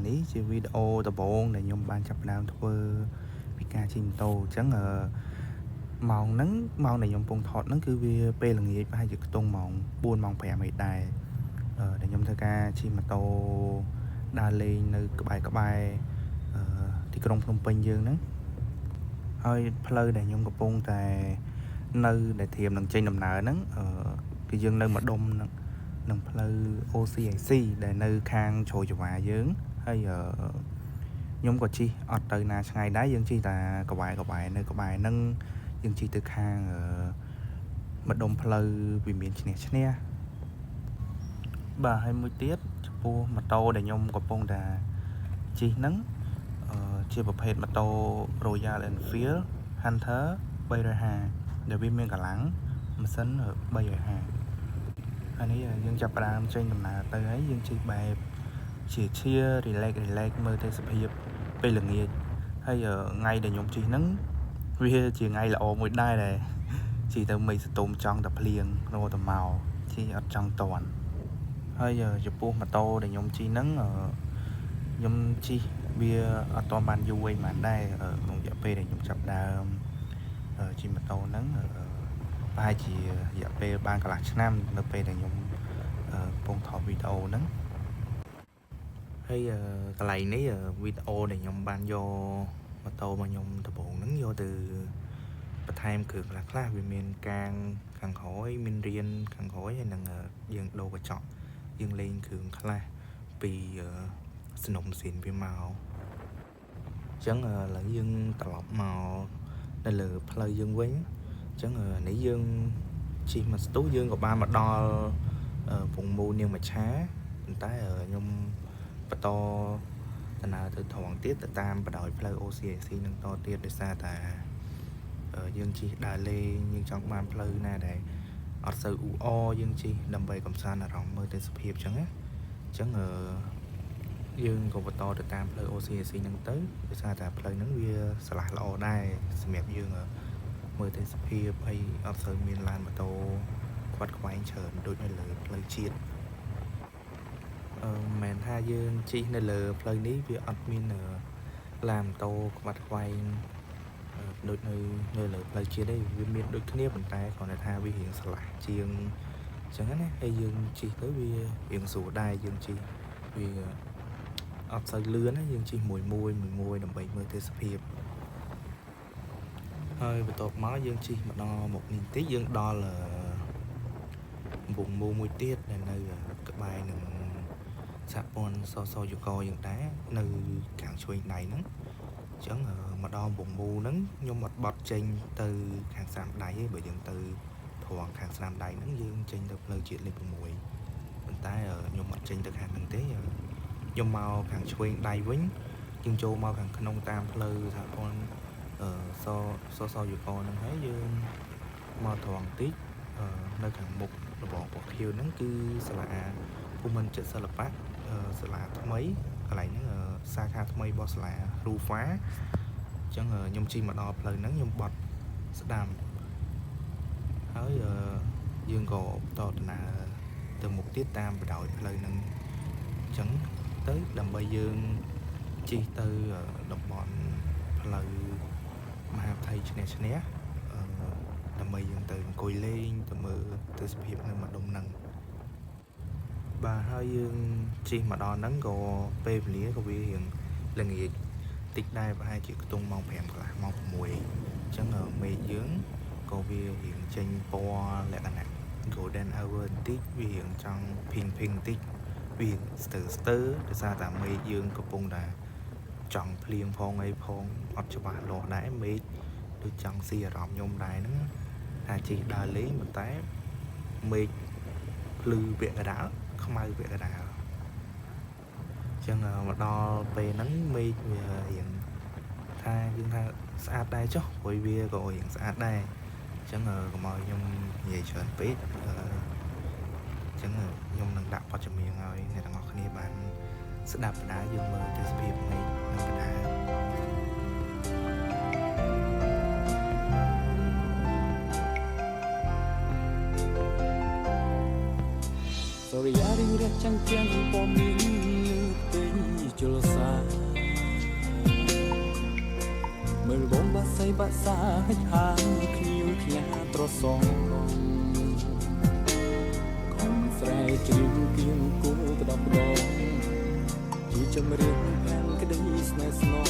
នេះជាវីដេអូដំបូងដែលខ្ញុំបានចាប់ផ្ដើមធ្វើពីការជិះម៉ូតូអញ្ចឹងម៉ោងហ្នឹងម៉ោងដែលខ្ញុំកំពុងថតហ្នឹងគឺវាពេលល្ងាចប្រហែលជាខ្ទង់ម៉ោង4ម៉ោង5អីដែរដែលខ្ញុំធ្វើការជិះម៉ូតូដើរលេងនៅក្បែរទីក្រុងភ្នំពេញយើងហ្នឹងហើយផ្លូវដែលខ្ញុំកំពុងតែនៅដែលធៀមនឹងចេញដំណើរហ្នឹងគឺយើងនៅម្ដុំនឹងផ្លូវ OCIC ដែលនៅខាងជ្រោយចង្វាយើងហើយខ្ញុំក៏ជិះអត់ទៅណាឆ្ងាយដែរយើងជិះតែក្បែរនៅក្បែរហ្នឹងយើងជិះទៅខាងម្ដុំផ្លូវវិមានឈ្នះបាទហើយមួយទៀតចំពោះម៉ូតូដែលខ្ញុំកំពុងតែជិះហ្នឹងជាប្រភេទម៉ូតូ Royal Enfield Hunter 350ដែលវាមានកម្លាំងម៉ាស៊ីន350ហើយនេះយើងចាប់ផ្ដើមចេញដំណើរទៅហើយយើងជិះបែបជា relax មើលទេសភាពពេលល្ងាចហើយថ្ងៃដែលខ្ញុំជិះហ្នឹងវាជាថ្ងៃល្អមួយដែរជិះទៅមេឃសតុំចង់តែភ្លៀងរហូតទៅមកជិះអត់ចង់តន់ហើយចំពោះម៉ូតូដែលខ្ញុំជិះហ្នឹងខ្ញុំជិះវាអត់ទាន់បានយូរអីប៉ុន្មានដែរក្នុងរយៈពេលដែលខ្ញុំចាប់ដើមជិះម៉ូតូហ្នឹងប្រហែលជារយៈពេលបានកន្លះឆ្នាំនៅពេលដែលខ្ញុំកំពុងថតវីដេអូហ្នឹងហើយកន្លែងនេះវីដេអូដែលខ្ញុំបានយកម៉ូតូរបស់ខ្ញុំដំបូងហ្នឹងយកទៅបន្ថែមគ្រឿងខ្លះវាមានកាងខាងក្រោយមានរៀនខាងក្រោយហើយនឹងយើងដូរកញ្ចក់យើងលេងគ្រឿងខ្លះពីសំណុំស៊ីនវាមកអញ្ចឹងឥឡូវយើងត្រឡប់មកនៅលើផ្លូវយើងវិញអញ្ចឹងនេះយើងជិះមកស្ទុះយើងក៏បានមកដល់ពងមូនាងមច្ឆាប៉ុន្តែខ្ញុំបន្តដំណើរទៅត្រង់ទៀតទៅតាមបណ្ដោយផ្លូវ OCIC នឹងតទៀតដោយសារតែយើងជិះដើរលេងយើងចង់បានផ្លូវណាដែលអត់សូវអ៊ូអយើងជិះដើម្បីកំសាន្តអារម្មណ៍មើលទេសភាពអញ្ចឹងណាអញ្ចឹងយើងក៏បន្តទៅតាមផ្លូវ OCIC ហ្នឹងទៅដោយសារតែផ្លូវហ្នឹងវាឆ្លាស់ល្អដែរសម្រាប់យើងមើលទេសភាពហើយអត់សូវមានឡានម៉ូតូខ្វាត់ខ្វែងច្រើនដូចនៅលើផ្លូវជាតិមិនមែនថាយើងជិះនៅលើផ្លូវនេះវាអត់មានឡានម៉ូតូខ្វាត់ខ្វែងដូចនៅលើផ្លូវជាតិទេវាមានដូចគ្នាប៉ុន្តែគ្រាន់តែថាវារៀងឆ្លាស់ជាងអញ្ចឹងណាហើយយើងជិះទៅវារៀងស្រួលដែរយើងជិះវាអត់សូវលឿនណាយើងជិះមួយដើម្បីមើលទេសភាពហើយបន្ទាប់មកយើងជិះមកដល់មុខនេះបន្តិចយើងដល់វងមូមួយទៀតដែលនៅក្បែរនឹងសហព័ន្ធសយុកយើងដែរនៅខាងឆ្វេងដៃហ្នឹងអញ្ចឹងមកដល់វងមូហ្នឹងខ្ញុំអត់បត់ចេញទៅខាងស្នាមដៃទេបើយើងទៅត្រង់ខាងស្នាមដៃហ្នឹងយើងចេញទៅផ្លូវជាតិលេខ6ប៉ុន្តែខ្ញុំអត់ចេញទៅខាងហ្នឹងទេខ្ញុំមកខាងឆ្វេងដៃវិញយើងចូលមកខាងក្នុងតាមផ្លូវសហព័ន្ធសយុកហ្នឹងហើយយើងមកត្រង់តិចនៅខាងមុខរបស់ពួកខៀវហ្នឹងគឺសាលាភូមិន្ទចិត្តសិល្បៈសាលាថ្មីកន្លែងហ្នឹងសាខាថ្មីរបស់សាលារូហ្វាអញ្ចឹងខ្ញុំជិះមកដល់ផ្លូវហ្នឹងខ្ញុំបត់ស្ដាំហើយយើងក៏បន្តដំណើរទៅមុខទៀតតាមបណ្ដោយផ្លូវហ្នឹងអញ្ចឹងទៅដើម្បីយើងជិះទៅតំបន់ផ្លូវមហាថៃឈ្នះដើម្បីយើងទៅអង្គុយលេងទៅមើលទេសភាពនៅម្ដុំហ្នឹងបាទហើយយើងជិះមកដល់ហ្នឹងក៏ពេលវេលាក៏វារៀងល្ងាចតិចដែរប្រហែលជាខ្ទង់ម៉ោង5កន្លះម៉ោង6អញ្ចឹងមេឃយើងក៏វារៀងចេញពណ៌លក្ខណៈ golden hour បន្តិចវារៀងចង់ pink បន្តិចវាស្ទើដោយសារតែមេឃយើងកំពុងតែចង់ភ្លៀងផងអីផងអត់ច្បាស់លាស់ដែរមេឃដូចចង់ស៊ីអារម្មណ៍ខ្ញុំដែរហ្នឹងថាជិះដើរលេងប៉ុន្តែមេឃភ្លឺពាក់កណ្ដាលខ្មៅពាក់កណ្ដាលអញ្ចឹងមកដល់ពេលហ្នឹងមេឃវារៀងថាយើងថាស្អាតដែរចុះព្រោះវាក៏រៀងស្អាតដែរអញ្ចឹងកុំឲ្យខ្ញុំនិយាយច្រើនពេកអញ្ចឹងខ្ញុំនឹងដាក់បទចម្រៀងឲ្យអ្នកទាំងអស់គ្នាបានស្ដាប់បណ្ដាយើងមើលទេសភាពមេឃនៅបណ្ដា Sorry អារីរះចាំងទាំងពណ៌មានលើពេញជ បាក់សាច់ហាងឃ្លៀវខ្ញាត្រសងខំស្រែជ្រៀងគៀងគូផ្ដាប់ដងជាចម្រៀងខាងក្តីស្នេហ៍ស្នង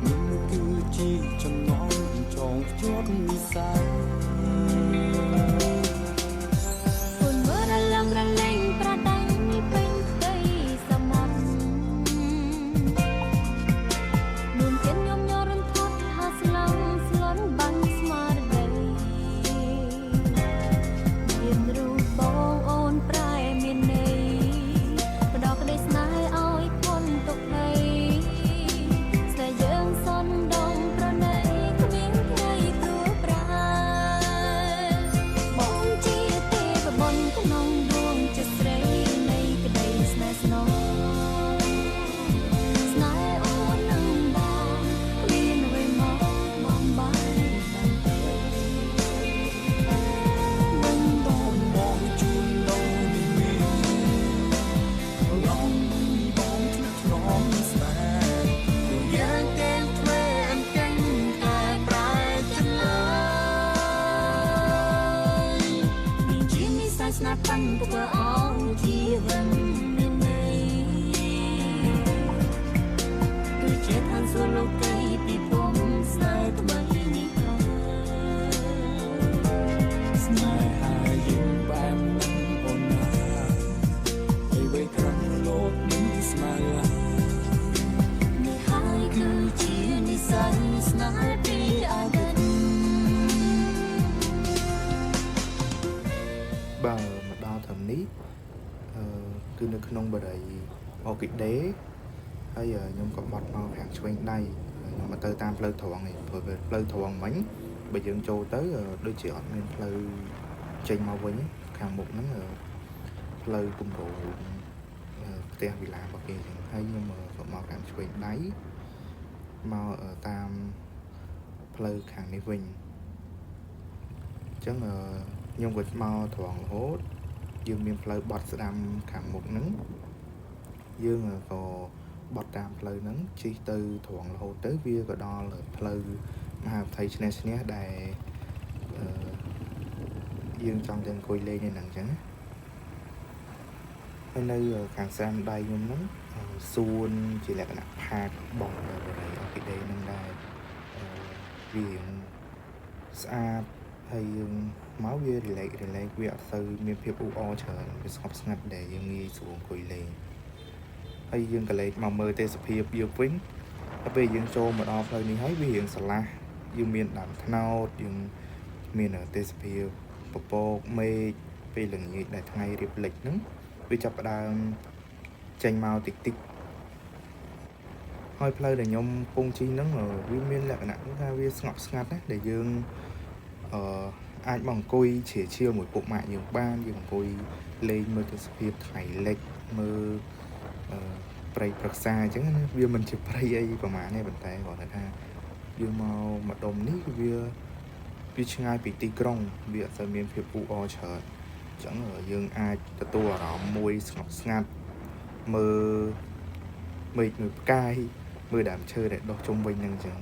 នេះគឺជាចំណងចងភ្ជាប់និស្ស័យបើមកដល់ត្រឹមនេះគឺនៅក្នុងបរិយា Orchidea ហើយខ្ញុំក៏បត់មកខាងឆ្វេងដៃខ្ញុំមកទៅតាមផ្លូវត្រង់នេះព្រោះផ្លូវត្រង់មិញបើយើងចូលទៅដូចជាអត់មានផ្លូវចេញមកវិញខាងមុខហ្នឹងផ្លូវគម្រោងផ្ទះវិឡារបស់គេចឹងហើយខ្ញុំក៏មកខាងឆ្វេងដៃមកតាមផ្លូវខាងនេះវិញអញ្ចឹងខ្ញុំក៏មកត្រង់រហូតយើងមានផ្លូវបត់ស្ដាំខាងមុខហ្នឹងយើងក៏បត់តាមផ្លូវហ្នឹងជិះទៅត្រង់រហូតទៅវាក៏ដល់ផ្លូវមហាវិថីឈ្នះដែលយើងចង់ទៅអង្គុយលេងនៅហ្នឹងអញ្ចឹងហើយនៅខាងស្ដាំដៃខ្ញុំហ្នឹងសួនជាលក្ខណៈផាកបងបរិយា Orchidea ហ្នឹងដែរវាស្អាតហើយយើងមកវា relax វាអត់សូវមានភាពអ៊ូអរច្រើនវាស្ងប់ស្ងាត់ដែលយើងងាយស្រួលអង្គុយលេងហើយយើងក៏លេចមកមើលទេសភាពយើងវិញដល់ពេលយើងចូលមកដល់ផ្លូវនេះហើយវារៀងស្រឡះយើងមានដើមត្នោតយើងមានទេសភាពពពកមេឃពេលល្ងាចដែលថ្ងៃរៀបលិចហ្នឹងវាចាប់ផ្ដើមចេញមកតិចហើយផ្លូវដែលខ្ញុំកំពុងជិះហ្នឹងវាមានលក្ខណៈថាវាស្ងប់ស្ងាត់ណាដែលយើងអាចមកអង្គុយជ្រាវជ្រាវមួយពុកម៉ាក់យើងបានយើងអង្គុយលេងមើលទេសភាពថ្ងៃលិចមើលព្រៃប្រឹក្សាអញ្ចឹងណាវាមិនជាព្រៃអីប្រហែលទេប៉ុន្តែគាត់ថាយើងមកដុំនេះវាឆ្ងាយពីទីក្រុងវាអត់សូវមានភាពអ៊ូអរច្រើនអញ្ចឹងយើងអាចទទួលអារម្មណ៍មួយស្ងប់ស្ងាត់មើលមេឃមើលផ្កាយមើលដើមឈើដែលដុះជុំវិញហ្នឹងអញ្ចឹង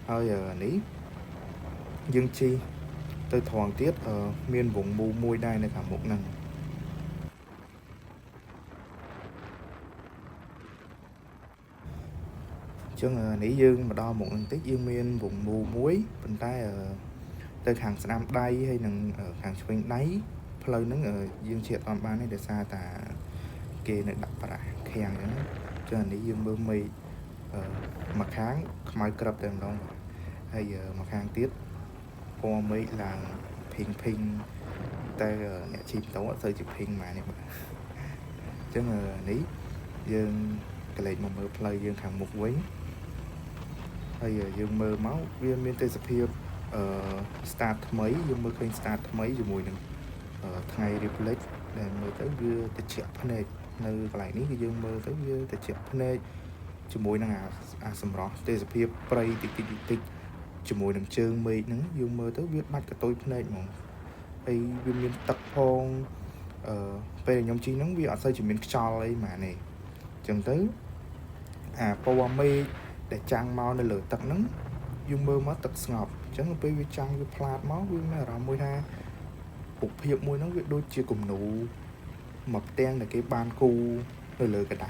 ហើយនេះយើងជិះទៅត្រង់ទៀតមានវងមូមួយដែរនៅខាងមុខហ្នឹងអញ្ចឹងនេះយើងមកដល់មុខហ្នឹងតិចយើងមានវងមូមួយប៉ុន្តែទៅខាងស្ដាំដៃហើយនឹងខាងឆ្វេងដៃផ្លូវហ្នឹងយើងជិះអត់បានទេដោយសារតែគេនៅដាក់ប្រាស់ខាំងអញ្ចឹងនេះយើងមើលមេឃមួយខាងខ្មៅក្រឹបតែម្ដងហើយមួយខាងទៀតពណ៌មេឃឡើងភីងតែអ្នកជិះតោអត់សូវជាភីងហ្មងនេះបាទអញ្ចឹងនេះយើងកលេចមកមើលផ្លូវយើងខាងមុខវិញហើយយើងមើលមកវាមានទេសភាព start ថ្មីយើងមើលឃើញ start ថ្មីជាមួយនឹងថ្ងៃរៀបលិចដែលមើលទៅវាត្រជាក់ភ្នែកនៅកន្លែងនេះគឺយើងមើលទៅវាត្រជាក់ភ្នែកជាមួយនឹងអាសម្រស់ទេសភាពព្រៃតិចជាមួយនឹងជើងមេឃហ្នឹងយើងមើលទៅវាបាច់កតុយភ្នែកហ្មងហើយវាមានទឹកផងពេលខ្ញុំជិះហ្នឹងវាអត់សូវជាមានខ្យល់អីហ្មងទេអញ្ចឹងទៅអាពណ៌មេឃ để chăng mau nơi lửa tật nắng dương mơ mất tật ngọc chẳng bây vì chăng vì plat máu vì mẹ ra môi ha cục hiệp môi nó việc đôi chia cùng nụ mập đen là cái ban cu nơi lửa cái đá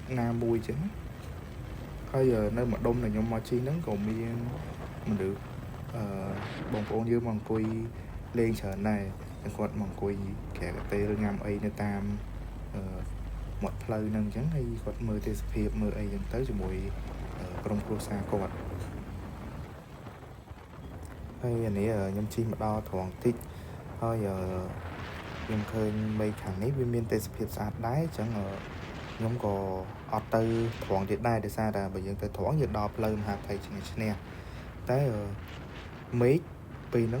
na môi chứ bây giờ nơi mà đông là nhóm mà chi nắng còn miên mình được bông bông như mong cùi lên trở này anh quạt mong cùi kẻ cái tê ngam ấy nơi tam một lời nâng chẳng hay quạt mơ tê hiệp mơ ấy dần tới cho mùi trong cô xa quạt hay anh ấy ở nhóm chi mà đo thoảng thích thôi giờ nhưng khơi mấy khẳng ấy viên miên tê hiệp sạt đáy chẳng ở nhóm có ở tư thoảng điện đai để xa là bởi dân tới thoảng nhiệt đo lên hạt thầy chẳng nè tới mấy vì nó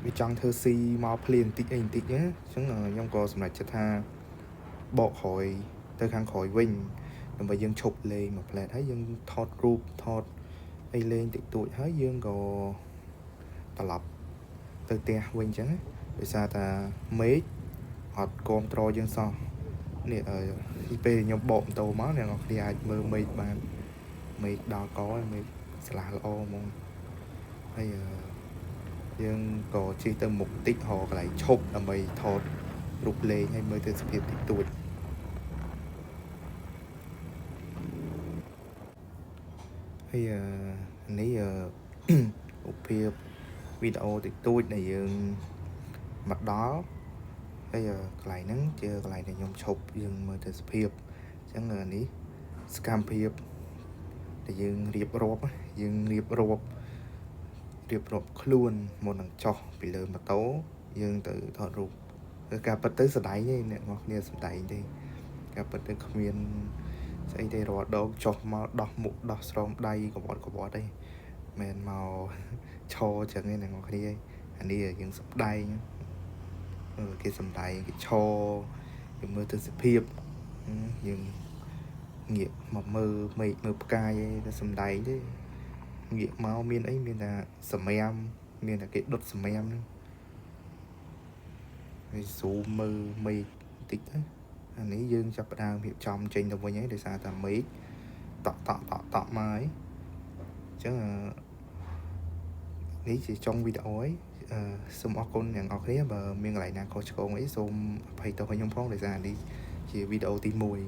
bị trong thơ si mau liền tích anh tích nhé chẳng là nhóm có xong lại chất ha bộ khỏi tới khăn khỏi vinh rồi bởi dân chụp lên mà lại thấy dân thọt group thọt ấy lên tích tuổi thấy dân có tà lập từ tè vinh chẳng để xa ta mấy họt con trò dân so nè ở IP nhóm bộ tàu máu này ngọc đi ai mơ mây mà mây đo có mây sẽ là lo mong bây giờ nhưng có chỉ từ mục đích họ lại chụp là mày thọt rụt lên hay mới từ sự việc tuổi bây giờ nãy giờ việc video thì tôi này dừng mặt đó bây giờ lại nắng chưa lại này nhóm chụp dừng mới từ sự việc chẳng là ní scam việc để dừng riệp rộp luôn một lần cho bị lơ mà tấu dương từ thọ rụp cả bật tới giờ đáy như nè ngọc nia sầm đáy đi cả bật tới không yên xây đây rồi đâu chọc mà đọc mục đọc xong đây của bọn đây men màu cho chẳng nghe này ngọc nia anh đi ở những sầm đáy cái sầm đáy cái cho những mưa từ sự hiệp những nghĩa mà mơ cay cái sầm đáy đấy nghĩa máu miền ấy miền là sầm em miền là cái đốt sầm em cái số mơ mây tích ấy anh ấy dương chập đang hiệp trong trên đồng với nhé để xa tầm mấy tọ mai chứ là nghĩ chỉ trong video ấy xung ở con nhà ngọc đấy mà miền lại nàng có cho ấy xung phải tao phải nhung phong để ra đi chỉ video tin mùi